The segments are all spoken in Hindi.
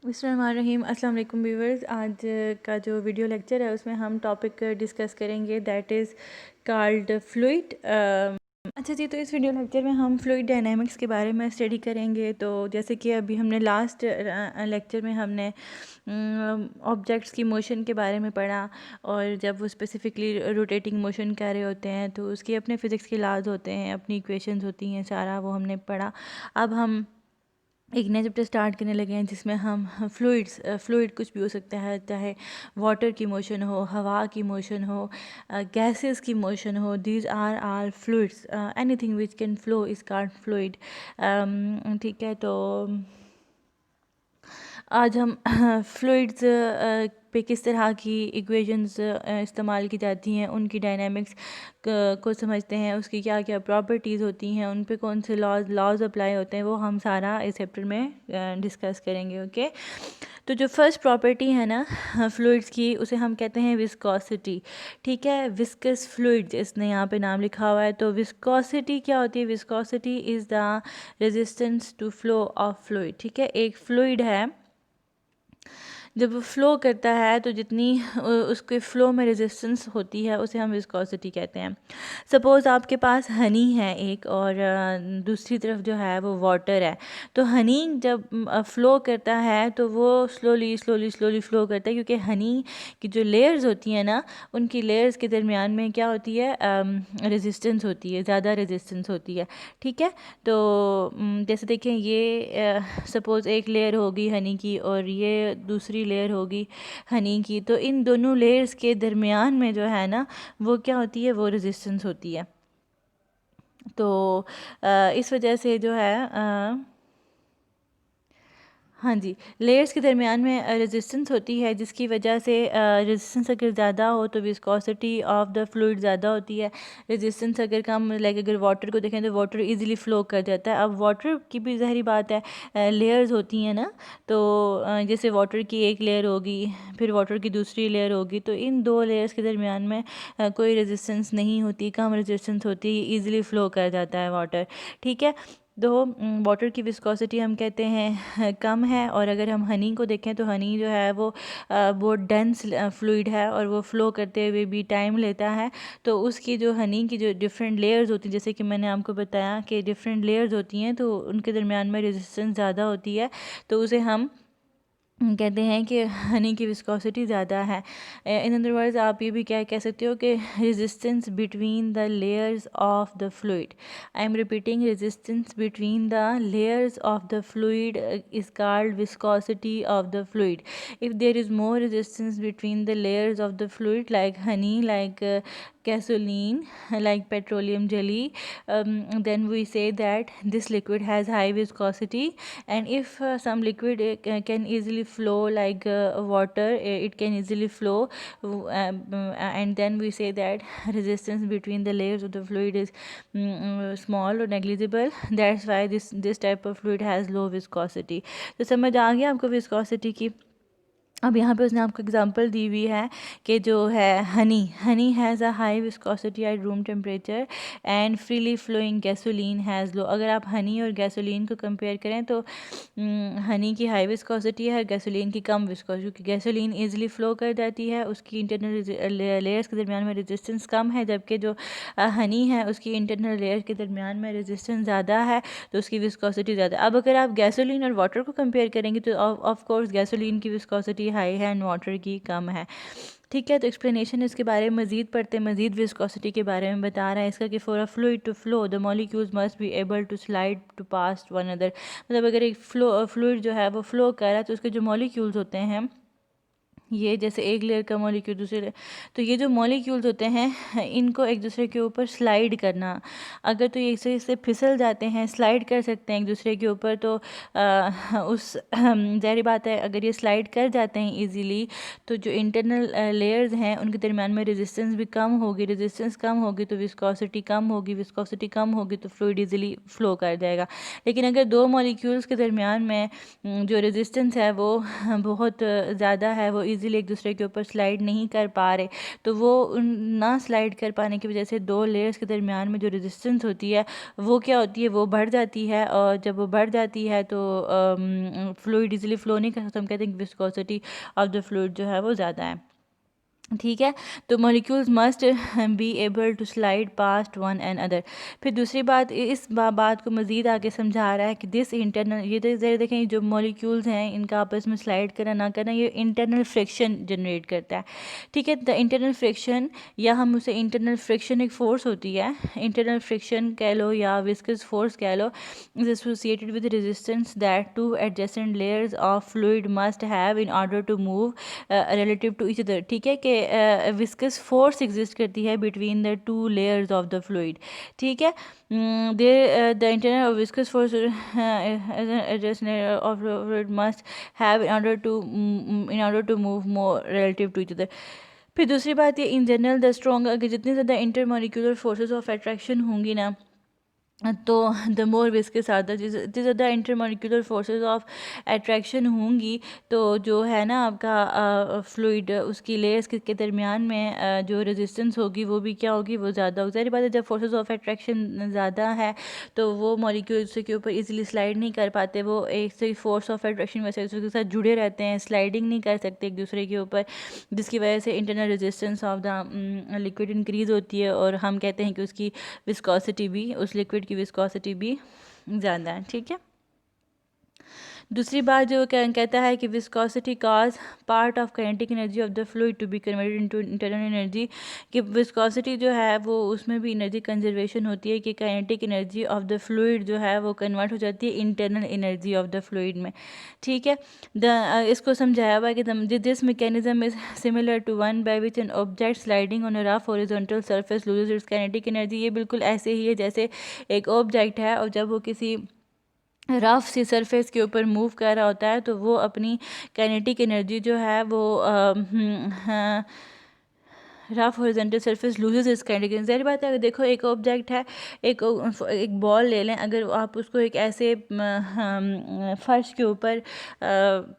बिस्मिल्लाहिर्रहमानिर्रहीम। अस्सलाम वालेकुम व्यूअर्स। आज का जो वीडियो लेक्चर है उसमें हम टॉपिक डिस्कस करेंगे दैट इज़ कॉल्ड फ्लूइड। अच्छा जी, तो इस वीडियो लेक्चर में हम फ्लूइड डायनामिक्स के बारे में स्टडी करेंगे। तो जैसे कि अभी हमने लास्ट लेक्चर में हमने ऑब्जेक्ट्स की मोशन के बारे में पढ़ा, और जब वो स्पेसिफिकली रोटेटिंग मोशन कर रहे होते हैं तो उसके अपने फ़िज़िक्स के लाज होते हैं, अपनी इक्वेशंस होती हैं, सारा वो हमने पढ़ा। अब हम एक नया चैप्टर स्टार्ट करने लगे हैं जिसमें हम फ्लूइड कुछ भी हो सकता है, चाहे वाटर की मोशन हो, हवा की मोशन हो, गैसेस की मोशन हो, these are all fluids. Anything which can flow is called fluid. ठीक है, तो आज हम फ्लूइड्स पे किस तरह की इक्वेशंस इस्तेमाल की जाती हैं, उनकी डायनामिक्स को समझते हैं, उसकी क्या क्या प्रॉपर्टीज़ होती हैं, उन पे कौन से लॉज अप्लाई होते हैं, वो हम सारा इस चैप्टर में डिस्कस करेंगे। ओके, तो जो फर्स्ट प्रॉपर्टी है ना फ्लूइड्स की, उसे हम कहते हैं विस्कोसिटी। ठीक है, विस्कस फ्लूइड्स इसने यहाँ पे नाम लिखा हुआ है। तो विस्कोसिटी क्या होती है? Viscosity is the resistance to flow of fluid. ठीक है, एक फ्लूइड है, जब वो फ्लो करता है तो जितनी उसके फ़्लो में रेजिस्टेंस होती है उसे हम विस्कोसिटी कहते हैं। सपोज़ आपके पास हनी है एक, और दूसरी तरफ जो है वो वाटर है। तो हनी जब फ़्लो करता है तो वो स्लोली स्लोली स्लोली फ़्लो करता है, क्योंकि हनी की जो लेयर्स होती हैं ना, उनकी लेयर्स के दरमियान में क्या होती है? रेजिस्टेंस होती है, ज़्यादा रेजिस्टेंस होती है। ठीक है, तो जैसे देखें, ये सपोज़ एक लेयर होगी हनी की और ये दूसरी लेयर होगी हनी की, तो इन दोनों लेयर्स के दरमियान में जो है ना, वो क्या होती है? वो रेजिस्टेंस होती है। तो इस वजह से जो है हाँ जी, लेयर्स के दरमियान में रेजिस्टेंस होती है, जिसकी वजह से रेजिस्टेंस अगर ज़्यादा हो तो विस्कोसिटी ऑफ द फ्लूइड ज़्यादा होती है। रेजिस्टेंस अगर कम, लाइक अगर वाटर को देखें तो वाटर इजीली फ़्लो कर जाता है। अब वाटर की भी ज़ाहिर बात है, लेयर्स होती हैं ना, तो जैसे वाटर की एक लेयर होगी, फिर वाटर की दूसरी लेयर होगी, तो इन दो लेयर्स के दरमियान में कोई रेजिस्टेंस नहीं होती, कम रेजिस्टेंस होती है, ईज़िली फ़्लो कर जाता है वाटर। ठीक है, तो वाटर की विस्कोसिटी हम कहते हैं कम है। और अगर हम हनी को देखें तो हनी जो है वो बहुत डेंस फ्लूइड है, और वो फ़्लो करते हुए भी टाइम लेता है। तो उसकी जो हनी की जो डिफरेंट लेयर्स होती हैं, जैसे कि मैंने आपको बताया कि डिफरेंट लेयर्स होती हैं, तो उनके दरमियान में रेजिस्टेंस ज़्यादा होती है, तो उसे हम कहते हैं कि हनी की विस्कोसिटी ज़्यादा है। इन अदर वर्ड्स आप ये भी क्या कह सकते हो कि resistance between the layers of the fluid. I am repeating, resistance between the layers of the fluid is called viscosity of the fluid. If there is more resistance between the layers of the fluid, like honey, like gasoline, like petroleum jelly, then we say that this liquid has high viscosity. And if some liquid can easily flow, like water, it can easily flow, and then we say that resistance between the layers of the fluid is small or negligible. That's why this type of fluid has low viscosity. तो समझ आ गया आपको विस्कोसिटी की? अब यहाँ पे उसने आपको एग्जांपल दी हुई है कि जो है honey has a high viscosity at room temperature and freely flowing gasoline has low. अगर आप हनी और गैसोलीन को कंपेयर करें तो हनी की हाई विस्कोसिटी है, गैसोलीन की कम विस्कोसिटी, क्योंकि गैसोलीन ईजिली फ़्लो कर जाती है, उसकी इंटरनल लेयर्स के दरमियान में रेजिस्टेंस कम है, जबकि जो हनी है उसकी इंटरनल लेयर के दरमियान में रेजिस्टेंस ज़्यादा है, तो उसकी विस्कोसिटी ज़्यादा। अब अगर आप गैसोलीन और वाटर को कंपेयर करेंगे तो ऑफ कोर्स गैसोलीन की विस्कोसिटी हाई है एंड वाटर की कम है। ठीक है, तो एक्सप्लेनेशन इसके बारे में मज़ीद पढ़ते, मज़ीद विस्कोसिटी के बारे में बता रहा है इसका कि for a fluid to flow the molecules must be able to slide to pass one other. मतलब अगर एक फ्लूइड जो है वो फ्लो कर रहा है तो उसके जो मॉलिक्यूल्स होते हैं, ये जैसे एक लेयर का मॉलिक्यूल दूसरे लेयर, तो ये जो मॉलिक्यूल्स होते हैं इनको एक दूसरे के ऊपर स्लाइड करना, अगर तो ये इससे फिसल जाते हैं, स्लाइड कर सकते हैं एक दूसरे के ऊपर, तो उस ज़ाहिर बात है अगर ये स्लाइड कर जाते हैं इजीली, तो जो इंटरनल लेयर्स हैं उनके दरमियान में रेजिस्टेंस भी कम होगी, रेजिस्टेंस कम होगी तो विस्कोसिटी कम होगी, विस्कोसिटी कम होगी तो फ्लूइड इजीली फ्लो कर जाएगा। लेकिन अगर दो मॉलिक्यूल्स के दरमियान में जो रेजिस्टेंस है वो बहुत ज़्यादा है, वो इजीली एक दूसरे के ऊपर स्लाइड नहीं कर पा रहे, तो वो ना स्लाइड कर पाने की वजह से दो लेयर्स के दरमियान में जो रेजिस्टेंस होती है वो क्या होती है, वो बढ़ जाती है। और जब वो बढ़ जाती है तो फ्लूइड इजीली फ्लो नहीं कर सकता, हम कहते हैं कि विस्कोसिटी ऑफ द फ्लूइड जो है वो ज़्यादा है। ठीक है, तो molecules must be able to slide past one and other. फिर दूसरी बात, इस बात को मज़ीद आगे समझा रहा है कि दिस इंटरनल, ये तो ज़रा देखें, जो मॉलिक्यूल्स हैं इनका आपस में स्लाइड करना ना करना ये इंटरनल फ्रिक्शन जनरेट करता है। ठीक है, द इंटरनल फ्रिक्शन, या हम उसे इंटरनल फ्रिक्शन, एक फ़ोर्स होती है, इंटरनल फ्रिक्शन कह लो या विस्कस फोर्स कह लो, is associated with resistance that two adjacent layers of fluid must have in order to move relative to each other. ठीक है, कि विस्कस फोर्स एग्जिस्ट करती है between the two layers of the fluid. ठीक है, there the internal viscous force of fluid must have in order to move more relative to each other। फिर दूसरी बात ये, इन जनरल द स्ट्रॉन्ग, अगर जितनी ज़्यादा इंटरमोलिकुलर फोर्सेस ऑफ अट्रैक्शन होंगी ना, तो द मोर विस्कस ज़्यादा, जितनी ज़्यादा इंटरमोलिकुलर फोर्सेस ऑफ अट्रैक्शन होंगी तो जो है ना आपका फ्लूइड, उसकी लेयर्स के दरमियान में जो रेजिस्टेंस होगी वो भी क्या होगी, वो ज़्यादा होगी। सारी बात है, जब फोर्सेस ऑफ अट्रैक्शन ज़्यादा है तो वो मॉलिक्यूल्स के ऊपर इजीली स्लाइड नहीं कर पाते, वो एक से फोर्स ऑफ अट्रैक्शन वैसे दूसरे के साथ जुड़े रहते हैं, स्लाइडिंग नहीं कर सकते एक दूसरे के ऊपर, जिसकी वजह से internal resistance of the liquid increase होती है और हम कहते हैं कि उसकी विस्कोसिटी भी, उस लिक्विड की विस्कोसिटी भी ज़्यादा है। ठीक है, दूसरी बात जो कहता है कि viscosity cause part of kinetic energy of the fluid to be converted into internal energy, कि विस्कोसिटी जो है वो उसमें भी एनर्जी कंजर्वेशन होती है, कि kinetic energy of the fluid जो है वो कन्वर्ट हो जाती है internal energy of the fluid में। ठीक है, इसको समझाया हुआ है कि this mechanism is similar to one by which an object sliding on a rough horizontal surface loses its kinetic energy. ये बिल्कुल ऐसे ही है जैसे एक ऑब्जेक्ट है और जब वो किसी रफ सी सरफेस के ऊपर मूव कर रहा होता है तो वो अपनी काइनेटिक एनर्जी जो है वो रफ हॉरिजॉन्टल सरफेस लूजेस इस काइनेटिक एनर्जी। ज़ाहिर बात है, अगर देखो एक ऑब्जेक्ट है, एक बॉल ले लें, अगर आप उसको एक ऐसे फर्श के ऊपर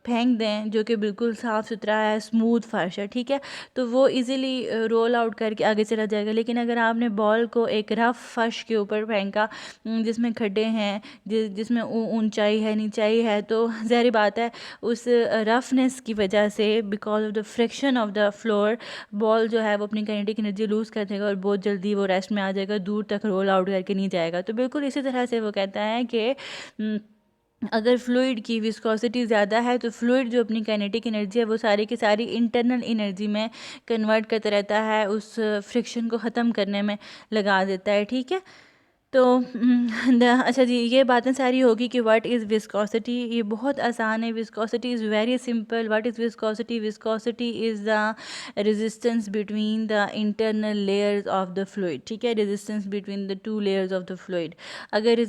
फेंक दें जो कि बिल्कुल साफ़ सुथरा है, स्मूथ फर्श है, ठीक है, तो वो इजीली रोल आउट करके आगे चला जाएगा। लेकिन अगर आपने बॉल को एक रफ फर्श के ऊपर फेंका जिसमें खड्डे हैं, जिसमें ऊंचाई है, नीचाई है, तो ज़ाहिर बात है उस रफनेस की वजह से, because of the friction of the floor, ball जो है वो अपनी काइनेटिक एनर्जी लूज़ कर देगा और बहुत जल्दी वो रेस्ट में आ जाएगा, दूर तक रोल आउट करके नहीं जाएगा। तो बिल्कुल इसी तरह से वो कहता है कि अगर फ्लूइड की विस्कोसिटी ज़्यादा है तो फ्लूइड जो अपनी काइनेटिक एनर्जी है वो सारी की सारी इंटरनल एनर्जी में कन्वर्ट करता रहता है, उस फ्रिक्शन को ख़त्म करने में लगा देता है। ठीक है, तो अच्छा जी, ये बातें सारी होगी कि व्हाट इज़ विस्कोसिटी। ये बहुत आसान है, viscosity is very simple. What is viscosity? Viscosity is the resistance between the internal layers of the fluid. ठीक है, resistance between the two layers of the fluid. अगर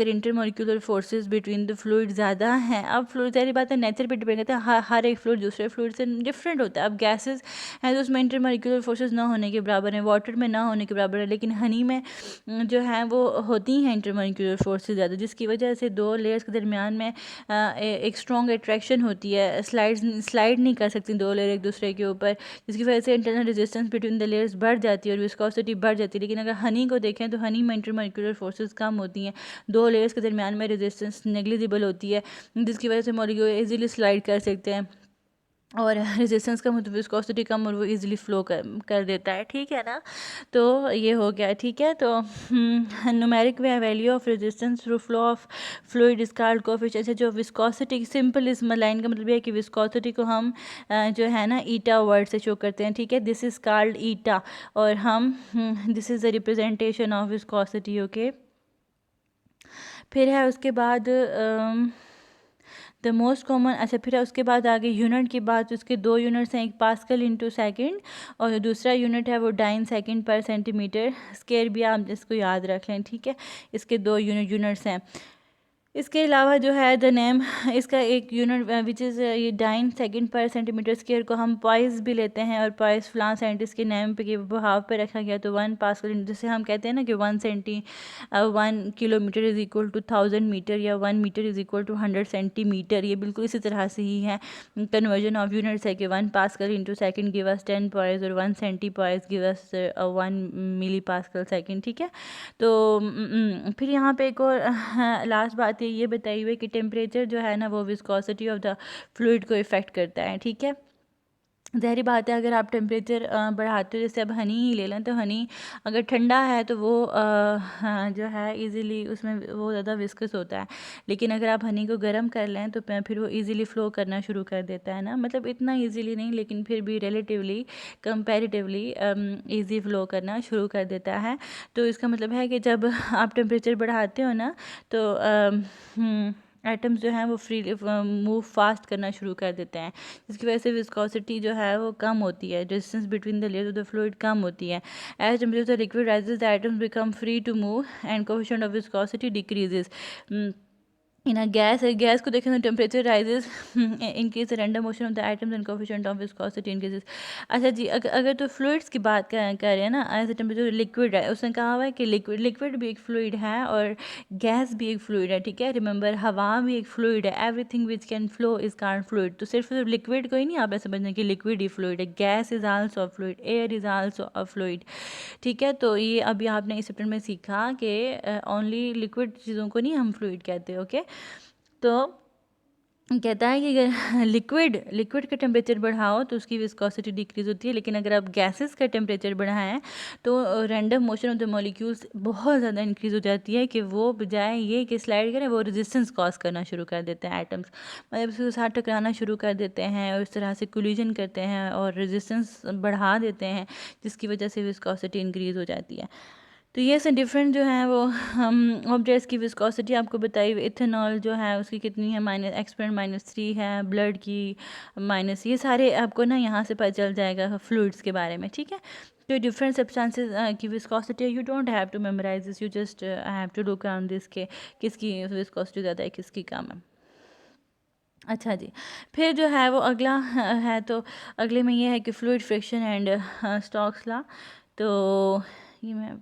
intermolecular forces between the fluid ज़्यादा हैं, अब फ्लूइड, सारी बात है, नेचर पर डिपेंड करता है, हर एक फ्लूइड दूसरे फ्लूइड से डिफरेंट होता है। अब गैसेज हैं तो उसमें इंटरमोलिकुलर फोर्सेस ना होने के बराबर है, वाटर में ना होने के बराबर है, लेकिन हनी में जो है वो होती हैं इंटरमोलिकुलर फोर्सेस ज़्यादा, जिसकी वजह से दो लेयर्स के दरमियान में एक स्ट्रॉन्ग अट्रैक्शन होती है, स्लाइड नहीं कर सकती दो लेयर एक दूसरे के ऊपर, जिसकी वजह से internal resistance between the layers बढ़ जाती है और विस्कोसिटी बढ़ जाती है। लेकिन अगर हनी को देखें तो हनी में इंटरमोलिकुलर फोर्सेस कम होती हैं, दो लेयर्स के दरमियान में रेजिस्टेंस नेग्लिजिबल होती है, जिसकी वजह से मॉलिक्यूल इजीली स्लाइड कर सकते हैं और रेजिस्टेंस कम होती है, विस्कोसिटी कम, और वो इजीली फ्लो कर देता है। ठीक है ना, तो ये हो गया। ठीक है, तो numeric value of resistance through flow of fluid is called coefficient. से जो विस्कोसिटी, सिंपल इस लाइन का मतलब ये है कि विस्कोसिटी को हम जो है ना ईटा वर्ड से शो करते हैं। ठीक है, दिस इज़ कॉल्ड ईटा, और हम this is the representation of viscosity. Okay, फिर है उसके बाद द मोस्ट कॉमन, अच्छा फिर उसके बाद आगे यूनिट की बात, उसके दो यूनिट्स हैं, एक पास्कल इंटू सेकेंड और दूसरा यूनिट है वो डाइन सेकेंड पर सेंटीमीटर स्क्वायर भी, आप इसको याद रख लें। ठीक है, इसके दो यूनिट्स हैं। इसके अलावा जो है द नेम, इसका एक यूनिट विच इज़ ये 9 सेकंड पर सेंटीमीटर स्क्वायर को हम पॉइस भी लेते हैं, और पॉइस फलां साइंटिस्ट के नेम पे के बहाव पे रखा गया, तो 1 पास्कल, जैसे हम कहते हैं ना कि 1 kilometre is equal to 1000 metre, या 1 metre is equal to 100 centimetre. ये बिल्कुल इसी तरह से ही है कन्वर्जन ऑफ यूनिट्स है कि 1 pascal into second give us 10 poised, और 1 सेंटी पॉइस गिव अस 1 मिली पास्कल सेकेंड, ठीक है। तो फिर यहाँ पे एक और लास्ट बात ये बताई हुई है कि टेम्परेचर जो है ना वो विस्कोसिटी ऑफ द फ्लूइड को इफ़ेक्ट करता है, ठीक है। ज़ाहिर बात है अगर आप टेम्परेचर बढ़ाते हो, जैसे अब हनी ही ले लें, तो हनी अगर ठंडा है तो वो हाँ, जो है इजीली उसमें वो ज़्यादा विस्कस होता है, लेकिन अगर आप हनी को गर्म कर लें तो फिर वो इजीली फ़्लो करना शुरू कर देता है ना, मतलब इतना इजीली नहीं लेकिन फिर भी रिलेटिवली कंपैरेटिवली इजी फ़्लो करना शुरू कर देता है। तो इसका मतलब है कि जब आप टेम्परेचर बढ़ाते हो ना, तो एटम्स जो हैं वो फ्री मूव फास्ट करना शुरू कर देते हैं, जिसकी वजह से विस्कोसिटी जो है वो कम होती है, distance between the layers of the fluid कम होती है। As temperature the liquid rises the atoms become free to move and coefficient of viscosity decreases. In a gas है, गैस को देखें तो temperature rises increase the random motion of the items and coefficient of viscosity increases. अच्छा जी, अगर तो फ्लूइड्स की बात कर रहे हैं ना, एज अ टेम्परेचर लिक्विड है, उसने कहा हुआ है कि लिक्विड भी एक फ्लूइड है और गैस भी एक फ्लूइड है, ठीक है। रिमेंबर, हवा भी एक फ्लूइड है, everything which can flow is called fluid. तो सिर्फ लिक्विड को ही नहीं आप ऐसे समझना कि लिक्विड ही फ्लूइड है, gas is also a fluid, air is also a fluid, ठीक है। तो ये अभी आपने इस चैप्टर में सीखा कि ओनली लिक्विड चीज़ों को नहीं हम फ्लूइड कहते, ओके। तो कहता है कि अगर लिक्विड का टेम्परेचर बढ़ाओ तो उसकी विस्कोसिटी डिक्रीज होती है, लेकिन अगर आप गैसेस का टेम्परेचर बढ़ाएं तो random motion of the molecules बहुत ज़्यादा इंक्रीज हो जाती है, कि वो बजाय ये कि स्लाइड करें वो रेजिस्टेंस कॉज करना शुरू कर देते हैं एटम्स, मतलब उसके साथ टकराना शुरू कर देते हैं और इस तरह से कोलिजन करते हैं और रेजिस्टेंस बढ़ा देते हैं, जिसकी वजह से विस्कोसिटी इंक्रीज हो जाती है। तो ये से डिफरेंट जो है वो हम ऑब्जेक्ट्स की विस्कोसिटी आपको बताई। इथेनॉल जो है उसकी कितनी है, -3 है, ब्लड की माइनस, ये सारे आपको ना यहाँ से पता चल जाएगा फ्लूइड्स के बारे में, ठीक है। तो डिफरेंट सब्सटेंसेस की viscosity, you don't have to memorise this, you just have to look on this के किसकी विस्कोसिटी ज़्यादा है किसकी कम है। अच्छा जी, फिर जो है वो अगला है, तो अगले में ये है कि fluid friction and Stokes law. तो ये मैं